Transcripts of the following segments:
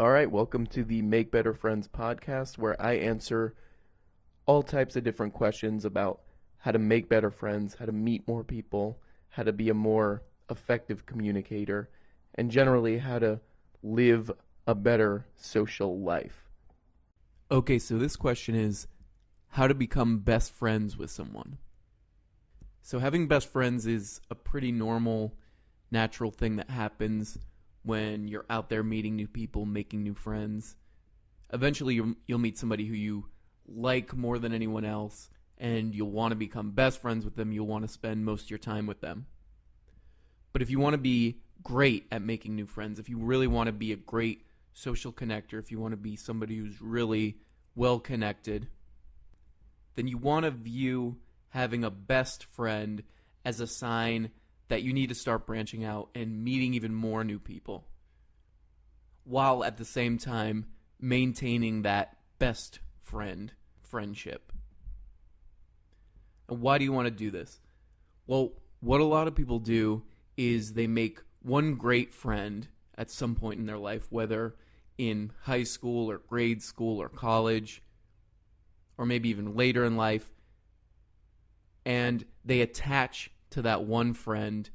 All right, welcome to the Make Better Friends podcast, where I answer all types of different questions about how to make better friends, how to meet more people, how to be a more effective communicator, and generally how to live a better social life. Okay, so this question is how to become best friends with someone. So, having best friends is a pretty normal, natural thing that happens when you're out there meeting new people, making new friends. Eventually, you'll meet somebody who you like more than anyone else, and you'll want to become best friends with them. You'll want to spend most of your time with them. But if you want to be great at making new friends, if you really want to be a great social connector, if you want to be somebody who's really well connected, then you want to view having a best friend as a sign that you need to start branching out and meeting even more new people, while at the same time maintaining that best friendship. And why do you want to do this? Well, what a lot of people do is they make one great friend at some point in their life, whether in high school or grade school or college, or maybe even later in life, and they attach to that one friend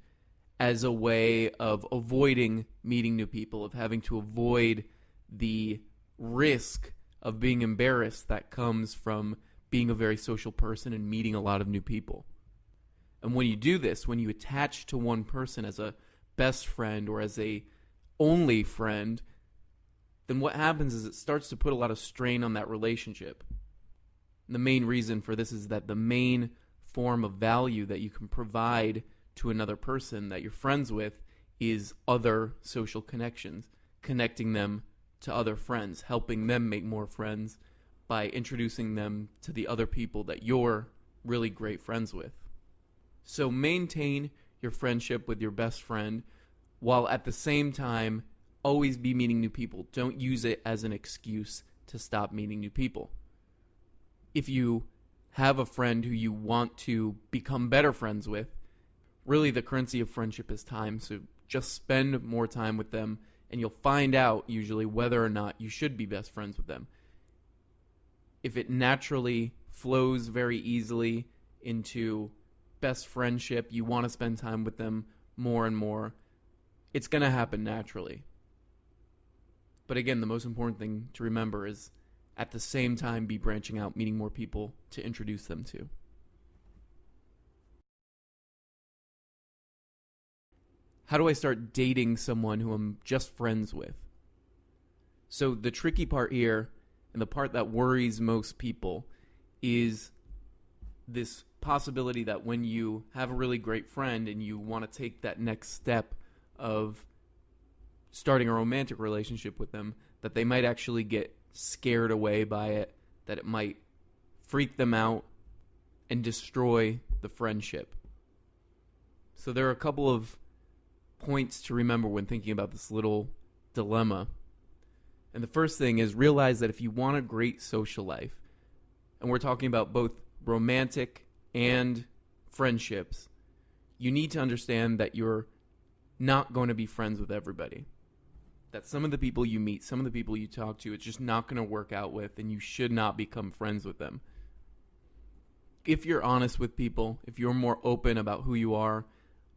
as a way of avoiding meeting new people, of having to avoid the risk of being embarrassed that comes from being a very social person and meeting a lot of new people. And when you do this, when you attach to one person as a best friend or as a only friend, then what happens is it starts to put a lot of strain on that relationship. And the main reason for this is that the main form of value that you can provide to another person that you're friends with is other social connections, connecting them to other friends, helping them make more friends by introducing them to the other people that you're really great friends with. So maintain your friendship with your best friend while at the same time always be meeting new people. Don't use it as an excuse to stop meeting new people. If you have a friend who you want to become better friends with, really the currency of friendship is time. So just spend more time with them and you'll find out usually whether or not you should be best friends with them. If it naturally flows very easily into best friendship, you want to spend time with them more and more, it's going to happen naturally. But again, the most important thing to remember is at the same time be branching out, meeting more people to introduce them to. How do I start dating someone who I'm just friends with? So the tricky part here, and the part that worries most people, is this possibility that when you have a really great friend and you want to take that next step of starting a romantic relationship with them, that they might actually get scared away by it, that it might freak them out and destroy the friendship. So there are a couple of points to remember when thinking about this little dilemma. And the first thing is realize that if you want a great social life, and we're talking about both romantic and friendships, you need to understand that you're not going to be friends with everybody. That some of the people you meet, some of the people you talk to, it's just not going to work out with, and you should not become friends with them. If you're honest with people, if you're more open about who you are,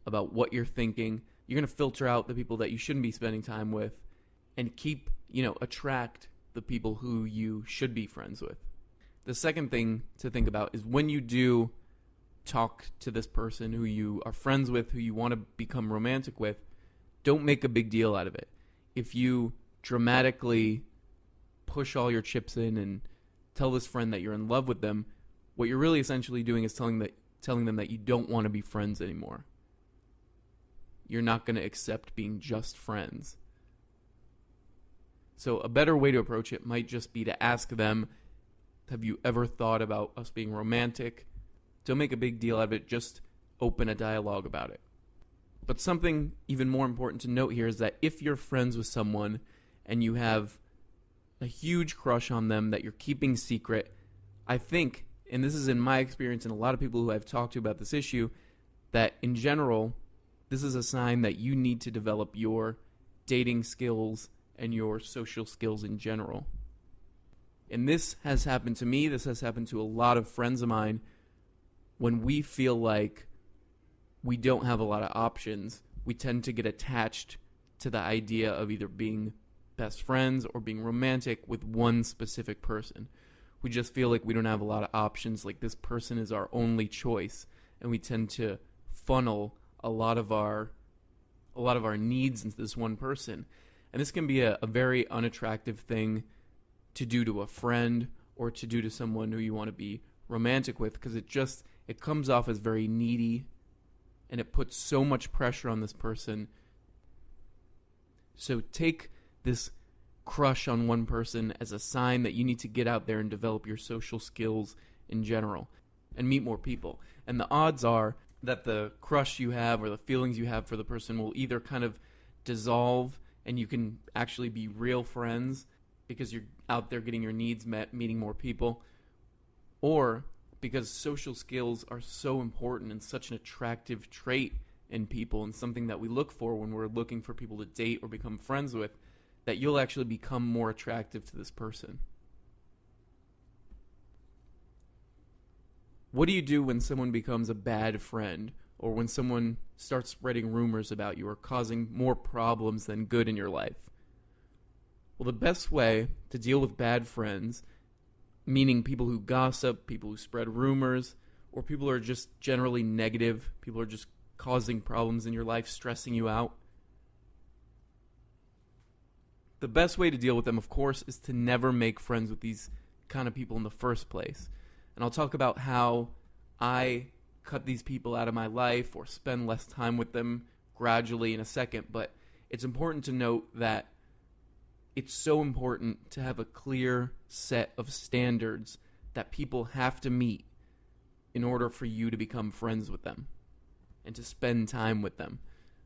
about what you're thinking, you're going to filter out the people that you shouldn't be spending time with and attract the people who you should be friends with. The second thing to think about is when you do talk to this person who you are friends with, who you want to become romantic with, don't make a big deal out of it. If you dramatically push all your chips in and tell this friend that you're in love with them, what you're really essentially doing is telling them that you don't want to be friends anymore. You're not going to accept being just friends. So a better way to approach it might just be to ask them, have you ever thought about us being romantic? Don't make a big deal out of it, just open a dialogue about it. But something even more important to note here is that if you're friends with someone and you have a huge crush on them that you're keeping secret, I think, and this is in my experience and a lot of people who I've talked to about this issue, that in general, this is a sign that you need to develop your dating skills and your social skills in general. And this has happened to me, this has happened to a lot of friends of mine. When we feel like we don't have a lot of options, we tend to get attached to the idea of either being best friends or being romantic with one specific person. We just feel like we don't have a lot of options, like this person is our only choice, and we tend to funnel a lot of our needs into this one person. And this can be a very unattractive thing to do to a friend or to do to someone who you want to be romantic with, because it comes off as very needy, and it puts so much pressure on this person. So take this crush on one person as a sign that you need to get out there and develop your social skills in general and meet more people. And the odds are that the crush you have or the feelings you have for the person will either kind of dissolve and you can actually be real friends because you're out there getting your needs met, meeting more people, or because social skills are so important and such an attractive trait in people and something that we look for when we're looking for people to date or become friends with, that you'll actually become more attractive to this person. What do you do when someone becomes a bad friend, or when someone starts spreading rumors about you or causing more problems than good in your life? Well, the best way to deal with bad friends, meaning people who gossip, people who spread rumors, or people who are just generally negative, people who are just causing problems in your life, stressing you out, the best way to deal with them, of course, is to never make friends with these kind of people in the first place. And I'll talk about how I cut these people out of my life or spend less time with them gradually in a second. But it's important to note that it's so important to have a clear set of standards that people have to meet in order for you to become friends with them and to spend time with them.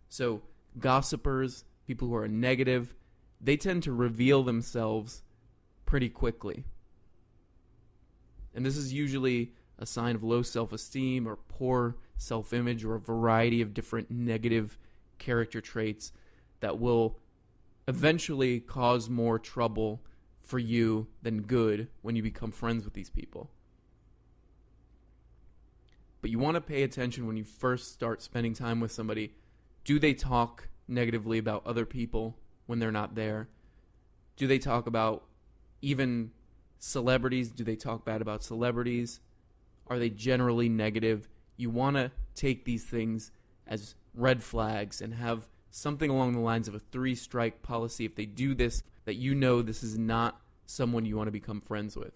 So gossipers, people who are negative, they tend to reveal themselves pretty quickly. And this is usually a sign of low self-esteem or poor self-image or a variety of different negative character traits that will eventually cause more trouble for you than good when you become friends with these people. But you want to pay attention when you first start spending time with somebody. Do they talk negatively about other people when they're not there? Do they talk about even celebrities? Do they talk bad about celebrities? Are they generally negative? You want to take these things as red flags and have something along the lines of a 3-strike policy. If they do this, that you know this is not someone you want to become friends with.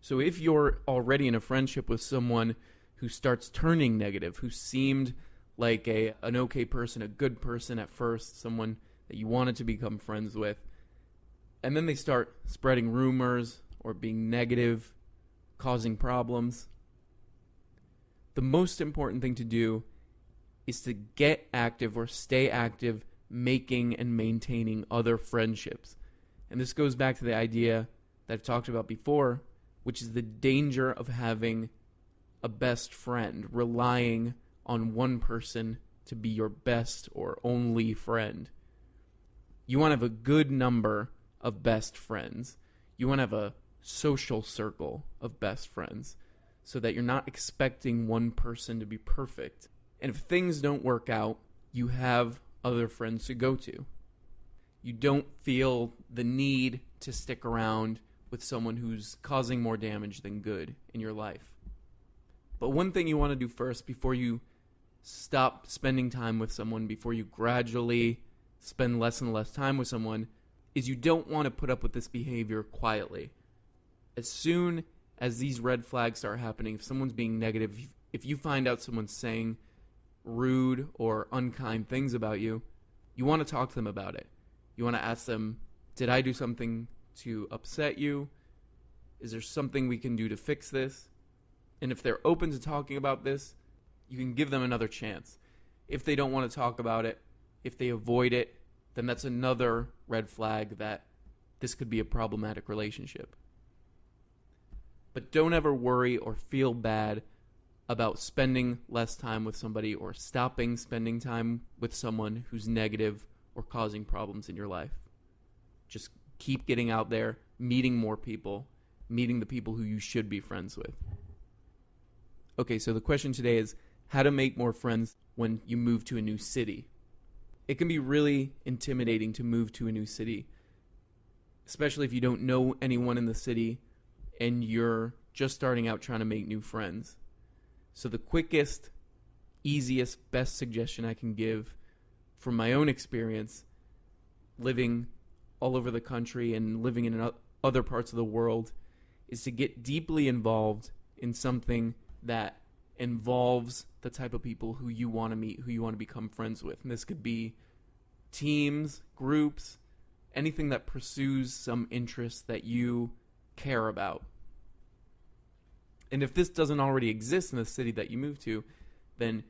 So if you're already in a friendship with someone who starts turning negative, who seemed like an okay person, a good person at first, someone that you wanted to become friends with, and then they start spreading rumors or being negative, causing problems, the most important thing to do is to get active or stay active making and maintaining other friendships. And this goes back to the idea that I've talked about before, which is the danger of having a best friend, relying on one person to be your best or only friend. You want to have a good number of best friends. You want to have a social circle of best friends so that you're not expecting one person to be perfect. And if things don't work out, you have other friends to go to. You don't feel the need to stick around with someone who's causing more damage than good in your life. But one thing you want to do first before you stop spending time with someone, before you gradually spend less and less time with someone, is you don't want to put up with this behavior quietly. As soon as these red flags start happening, if someone's being negative, if you find out someone's saying rude or unkind things about you, you want to talk to them about it. You want to ask them, did I do something to upset you? Is there something we can do to fix this? And if they're open to talking about this, you can give them another chance. If they don't want to talk about it, if they avoid it, then that's another red flag that this could be a problematic relationship. But don't ever worry or feel bad about spending less time with somebody or stopping spending time with someone who's negative or causing problems in your life. Just keep getting out there, meeting more people, meeting the people who you should be friends with. Okay, so the question today is how to make more friends when you move to a new city. It can be really intimidating to move to a new city, especially if you don't know anyone in the city and you're just starting out trying to make new friends. So the quickest, easiest, best suggestion I can give from my own experience living all over the country and living in other parts of the world is to get deeply involved in something that involves the type of people who you want to meet, who you want to become friends with. And this could be teams, groups, anything that pursues some interest that you care about. And if this doesn't already exist in the city that you move to, then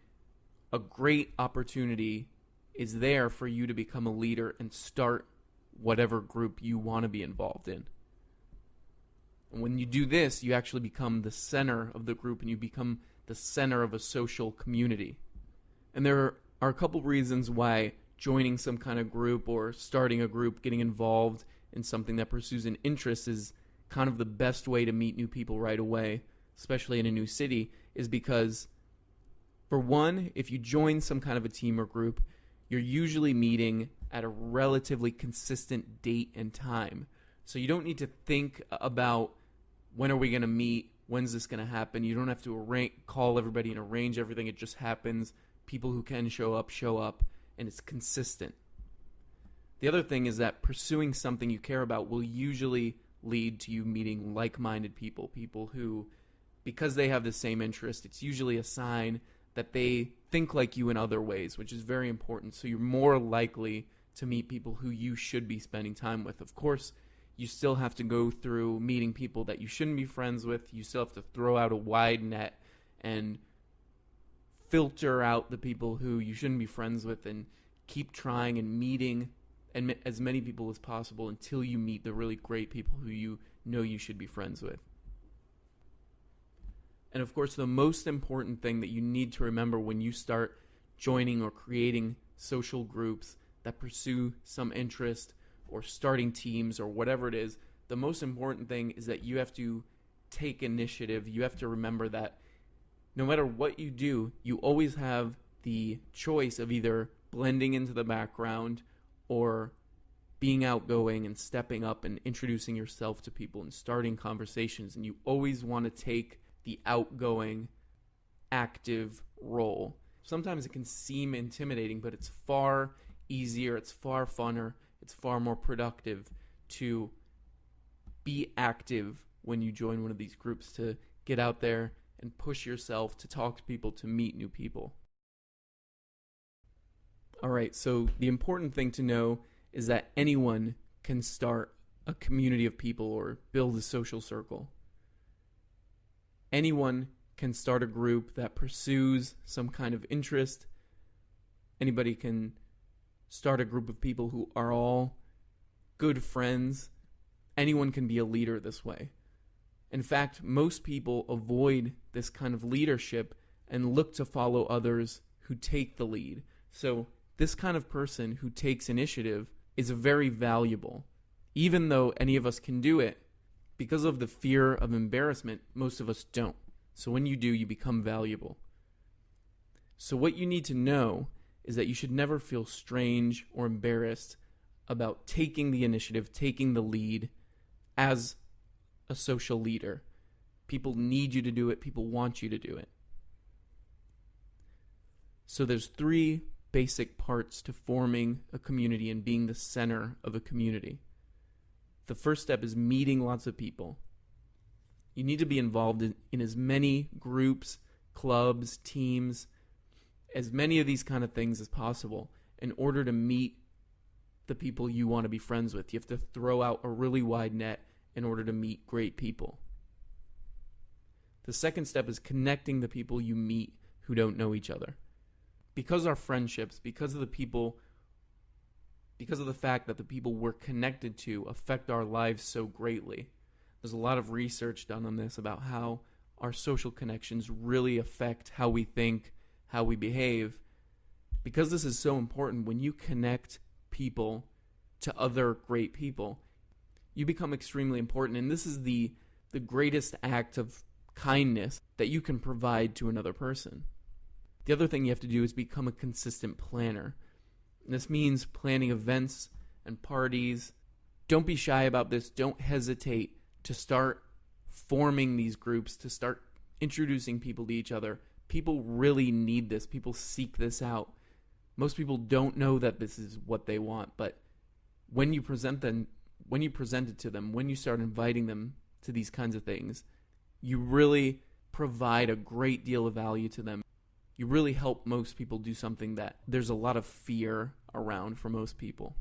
a great opportunity is there for you to become a leader and start whatever group you want to be involved in. And when you do this, you actually become the center of the group and you become the center of a social community. And there are a couple reasons why joining some kind of group or starting a group, getting involved in something that pursues an interest is kind of the best way to meet new people right away, especially in a new city, is because, for one, if you join some kind of a team or group, you're usually meeting at a relatively consistent date and time. So you don't need to think about when are we going to meet, when's this going to happen. You don't have to call everybody and arrange everything. It just happens. People who can show up, and it's consistent. The other thing is that pursuing something you care about will usually lead to you meeting like-minded people, people who, because they have the same interest, it's usually a sign that they think like you in other ways, which is very important. So you're more likely to meet people who you should be spending time with. Of course, you still have to go through meeting people that you shouldn't be friends with. You still have to throw out a wide net and filter out the people who you shouldn't be friends with and keep trying and meeting as many people as possible until you meet the really great people who you know you should be friends with. And of course, the most important thing that you need to remember when you start joining or creating social groups that pursue some interest or starting teams or whatever it is, the most important thing is that you have to take initiative. You have to remember that no matter what you do, you always have the choice of either blending into the background or being outgoing and stepping up and introducing yourself to people and starting conversations. And you always want to take the outgoing, active role. Sometimes it can seem intimidating, but it's far easier, it's far funner, it's far more productive to be active when you join one of these groups, to get out there and push yourself, to talk to people, to meet new people. All right, so the important thing to know is that anyone can start a community of people or build a social circle. Anyone can start a group that pursues some kind of interest. Anybody can start a group of people who are all good friends. Anyone can be a leader this way. In fact, most people avoid this kind of leadership and look to follow others who take the lead. So this kind of person who takes initiative is very valuable. Even though any of us can do it, because of the fear of embarrassment, most of us don't. So when you do, you become valuable. So what you need to know is that you should never feel strange or embarrassed about taking the initiative, taking the lead as a social leader. People need you to do it. People want you to do it. So there's 3 basic parts to forming a community and being the center of a community. The first step is meeting lots of people. You need to be involved in as many groups, clubs, teams, as many of these kind of things as possible in order to meet the people you want to be friends with. You have to throw out a really wide net in order to meet great people. The second step is connecting the people you meet who don't know each other. Because our friendships, because of the fact that the people we're connected to affect our lives so greatly. There's a lot of research done on this about how our social connections really affect how we think, how we behave. Because this is so important, when you connect people to other great people, you become extremely important. And this is the greatest act of kindness that you can provide to another person. The other thing you have to do is become a consistent planner. And this means planning events and parties. Don't be shy about this. Don't hesitate to start forming these groups, to start introducing people to each other. People really need this. People seek this out. Most people don't know that this is what they want, but when you present it to them, when you start inviting them to these kinds of things, you really provide a great deal of value to them. You really help most people do something that there's a lot of fear around for most people.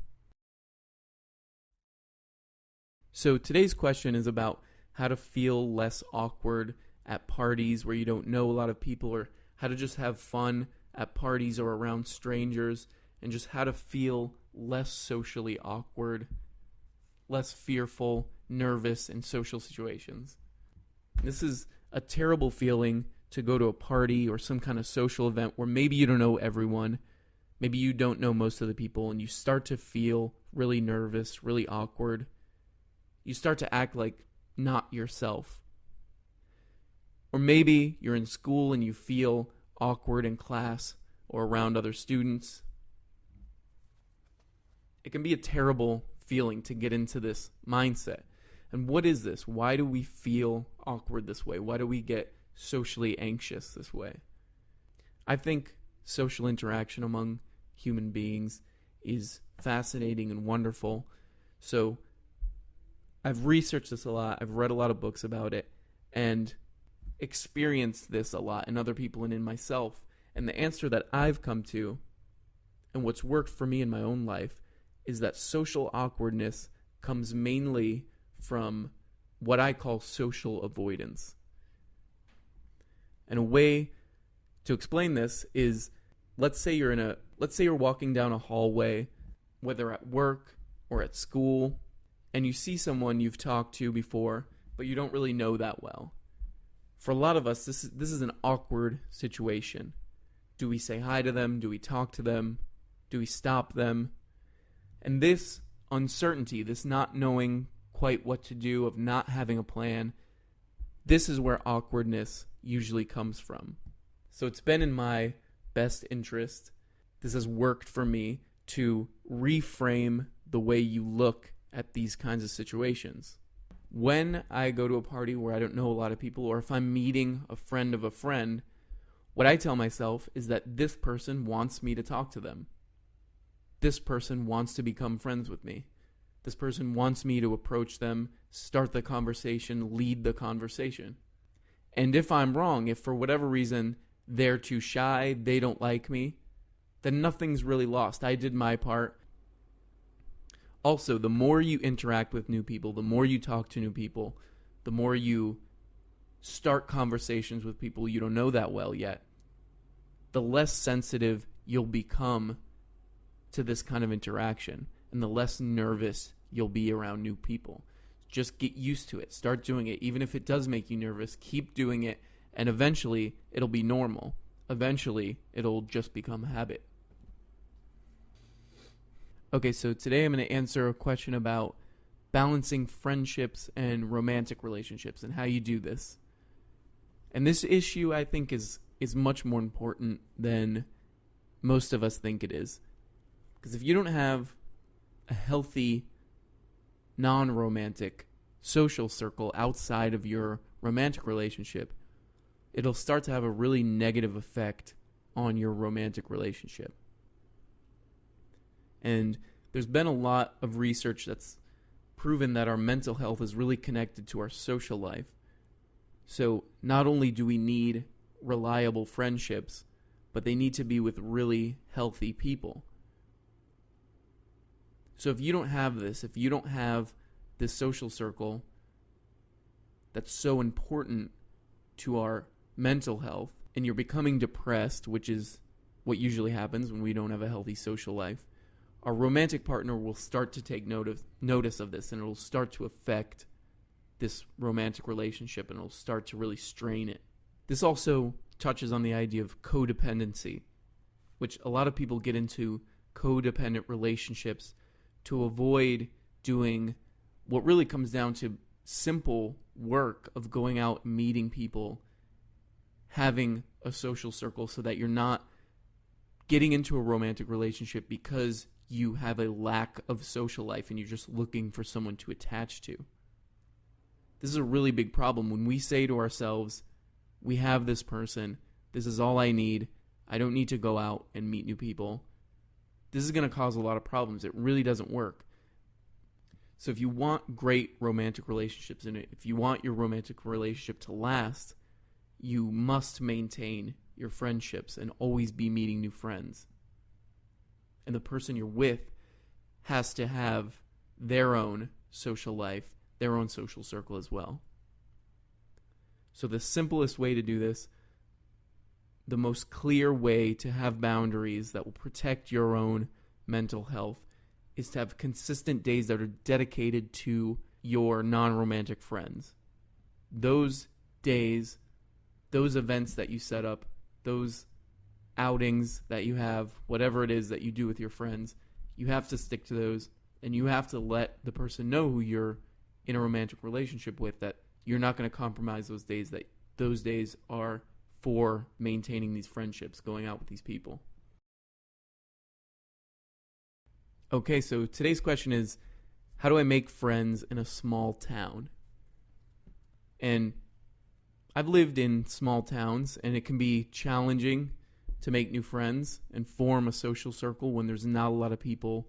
So today's question is about how to feel less awkward at parties where you don't know a lot of people, or how to just have fun at parties or around strangers, and just how to feel less socially awkward, less fearful, nervous in social situations. This is a terrible feeling to go to a party or some kind of social event where maybe you don't know everyone, maybe you don't know most of the people, and you start to feel really nervous, really awkward. You start to act like not yourself. Or maybe you're in school and you feel awkward in class or around other students. It can be a terrible feeling to get into this mindset. And what is this? Why do we feel awkward this way? Why do we get socially anxious this way? I think social interaction among human beings is fascinating and wonderful. So I've researched this a lot. I've read a lot of books about it and experienced this a lot in other people and in myself. And the answer that I've come to, and what's worked for me in my own life, is that social awkwardness comes mainly from what I call social avoidance. And a way to explain this is, let's say you're walking down a hallway, whether at work or at school, and you see someone you've talked to before, but you don't really know that well. For a lot of us, this is an awkward situation. Do we say hi to them? Do we talk to them? Do we stop them? And this uncertainty, this not knowing quite what to do, of not having a plan, this is where awkwardness usually comes from. So it's been in my best interest, this has worked for me, to reframe the way you look at these kinds of situations. When I go to a party where I don't know a lot of people, or if I'm meeting a friend of a friend, what I tell myself is that this person wants me to talk to them. This person wants to become friends with me. This person wants me to approach them, start the conversation, lead the conversation. And if I'm wrong, if for whatever reason they're too shy, they don't like me, then nothing's really lost. I did my part. Also, the more you interact with new people, the more you talk to new people, the more you start conversations with people you don't know that well yet, the less sensitive you'll become to this kind of interaction, and the less nervous you'll be around new people. Just get used to it. Start doing it. Even if it does make you nervous, keep doing it, and eventually it'll be normal. Eventually it'll just become a habit. Okay, so today I'm going to answer a question about balancing friendships and romantic relationships and how you do this. And this issue, I think, is much more important than most of us think it is. Because if you don't have a healthy, non-romantic social circle outside of your romantic relationship, it'll start to have a really negative effect on your romantic relationship. And there's been a lot of research that's proven that our mental health is really connected to our social life. So not only do we need reliable friendships, but they need to be with really healthy people. So if you don't have this, if you don't have this social circle that's so important to our mental health, and you're becoming depressed, which is what usually happens when we don't have a healthy social life, our romantic partner will start to take notice of this, and it'll start to affect this romantic relationship, and it'll start to really strain it. This also touches on the idea of codependency, which a lot of people get into codependent relationships to avoid doing what really comes down to simple work of going out and meeting people, having a social circle, so that you're not getting into a romantic relationship because you have a lack of social life and you're just looking for someone to attach to. This is a really big problem when we say to ourselves, we have this person, this is all I need, I don't need to go out and meet new people. This is going to cause a lot of problems. It really doesn't work. So if you want great romantic relationships, and if you want your romantic relationship to last, you must maintain your friendships and always be meeting new friends. And the person you're with has to have their own social life, their own social circle as well. So the simplest way to do this, the most clear way to have boundaries that will protect your own mental health, is to have consistent days that are dedicated to your non-romantic friends. Those days, those events that you set up, those outings that you have, whatever it is that you do with your friends, you have to stick to those, and you have to let the person know who you're in a romantic relationship with that you're not going to compromise those days, that those days are for maintaining these friendships, going out with these people. Okay, so today's question is, how do I make friends in a small town? And I've lived in small towns, and it can be challenging to make new friends and form a social circle when there's not a lot of people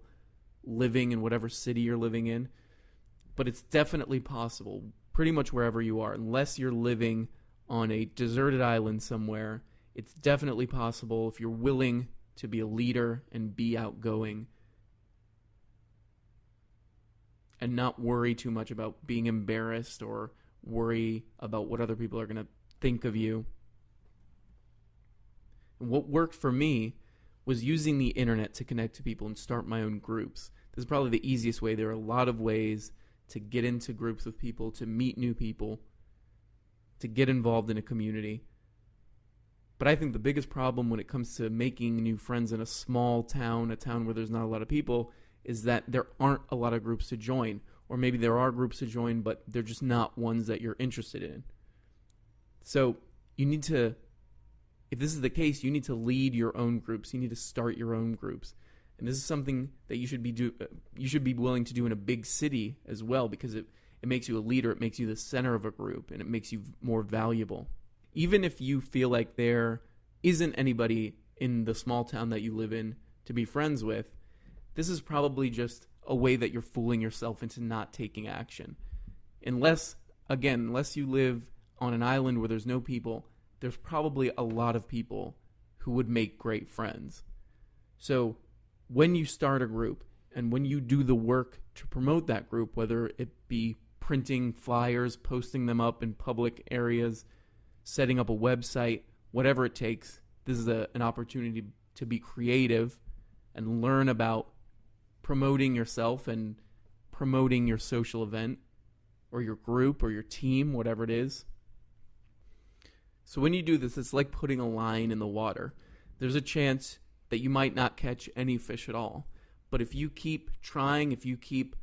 living in whatever city you're living in. But it's definitely possible, pretty much wherever you are, unless you're living on a deserted island somewhere. It's definitely possible if you're willing to be a leader and be outgoing and not worry too much about being embarrassed or worry about what other people are going to think of you. And what worked for me was using the internet to connect to people and start my own groups. This is probably the easiest way. There are a lot of ways to get into groups with people, to meet new people, to get involved in a community. But I think the biggest problem when it comes to making new friends in a small town, a town where there's not a lot of people, is that there aren't a lot of groups to join. Or maybe there are groups to join, but they're just not ones that you're interested in. So you need to, if this is the case, you need to lead your own groups. You need to start your own groups. And this is something that you should be willing to do in a big city as well, because it makes you a leader, it makes you the center of a group, and it makes you more valuable. Even if you feel like there isn't anybody in the small town that you live in to be friends with, this is probably just a way that you're fooling yourself into not taking action. Unless you live on an island where there's no people, there's probably a lot of people who would make great friends. So when you start a group and when you do the work to promote that group, whether it be printing flyers, posting them up in public areas, setting up a website, whatever it takes, this is an opportunity to be creative and learn about promoting yourself and promoting your social event or your group or your team, whatever it is. So when you do this, it's like putting a line in the water. There's a chance that you might not catch any fish at all. But if you keep trying, if you keep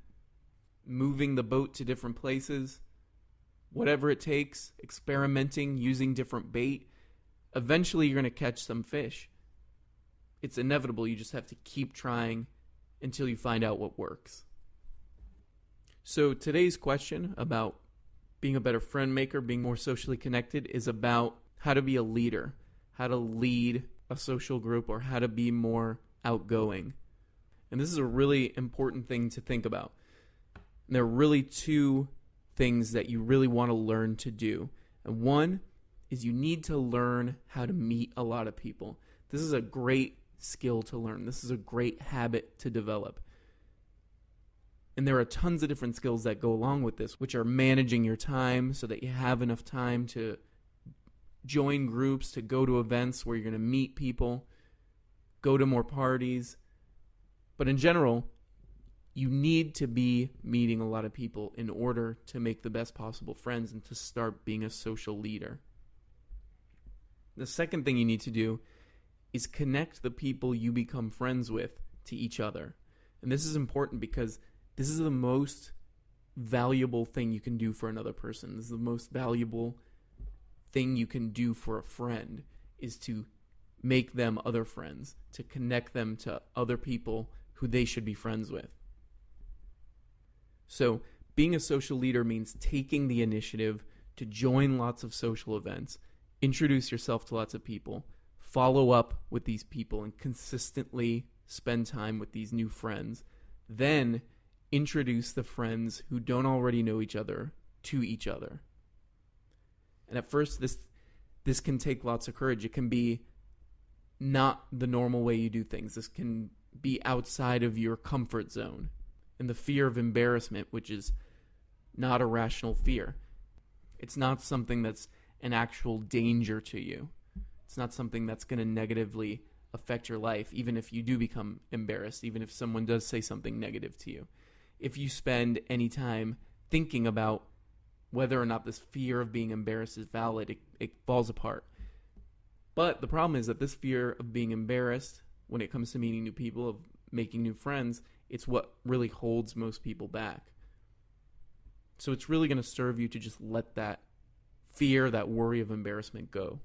moving the boat to different places, whatever it takes, experimenting, using different bait, eventually you're going to catch some fish. It's inevitable. You just have to keep trying until you find out what works. So today's question about being a better friend maker, being more socially connected, is about how to be a leader, how to lead a social group, or how to be more outgoing. And this is a really important thing to think about. And there are really two things that you really want to learn to do. And one is you need to learn how to meet a lot of people. This is a great skill to learn. This is a great habit to develop. And there are tons of different skills that go along with this, which are managing your time so that you have enough time to join groups, to go to events where you're going to meet people, go to more parties. But in general, you need to be meeting a lot of people in order to make the best possible friends and to start being a social leader. The second thing you need to do is connect the people you become friends with to each other. And this is important because this is the most valuable thing you can do for another person. This is the most valuable thing you can do for a friend, is to make them other friends, to connect them to other people who they should be friends with. So being a social leader means taking the initiative to join lots of social events, introduce yourself to lots of people, follow up with these people, and consistently spend time with these new friends. Then introduce the friends who don't already know each other to each other. And at first, this can take lots of courage. It can be not the normal way you do things. This can be outside of your comfort zone. And the fear of embarrassment, which is not a rational fear. It's not something that's an actual danger to you. It's not something that's going to negatively affect your life, even if you do become embarrassed, even if someone does say something negative to you. If you spend any time thinking about whether or not this fear of being embarrassed is valid, it falls apart. But the problem is that this fear of being embarrassed, when it comes to meeting new people, of making new friends, it's what really holds most people back. So it's really going to serve you to just let that fear, that worry of embarrassment go.